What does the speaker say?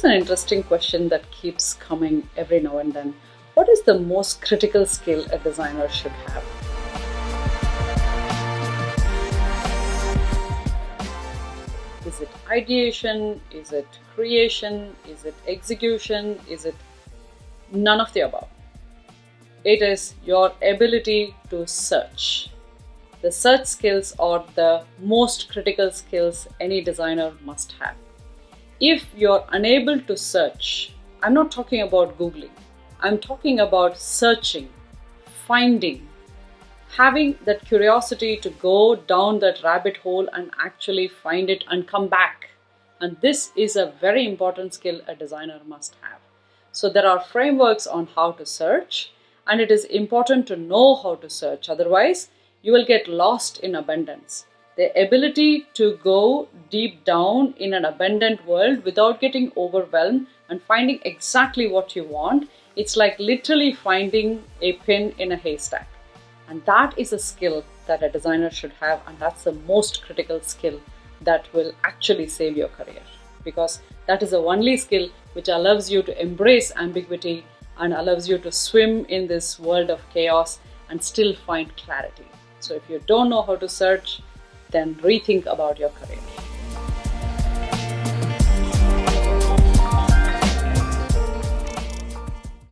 Here's an interesting question that keeps coming every now and then. What is the most critical skill a designer should have? Is it ideation? Is it creation? Is it execution? Is it none of the above? It is your ability to search. The search skills are the most critical skills any designer must have. If you're unable to search, I'm not talking about Googling, I'm talking about searching, finding, having that curiosity to go down that rabbit hole and actually find it and come back. And this is a very important skill a designer must have. So there are frameworks on how to search, and it is important to know how to search. Otherwise, you will get lost in abundance. The ability to go deep down in an abundant world without getting overwhelmed and finding exactly what you want, it's like literally finding a pin in a haystack. And that is a skill that a designer should have, and that's the most critical skill that will actually save your career, because that is the only skill which allows you to embrace ambiguity and allows you to swim in this world of chaos and still find clarity. So if you don't know how to search, then rethink about your career.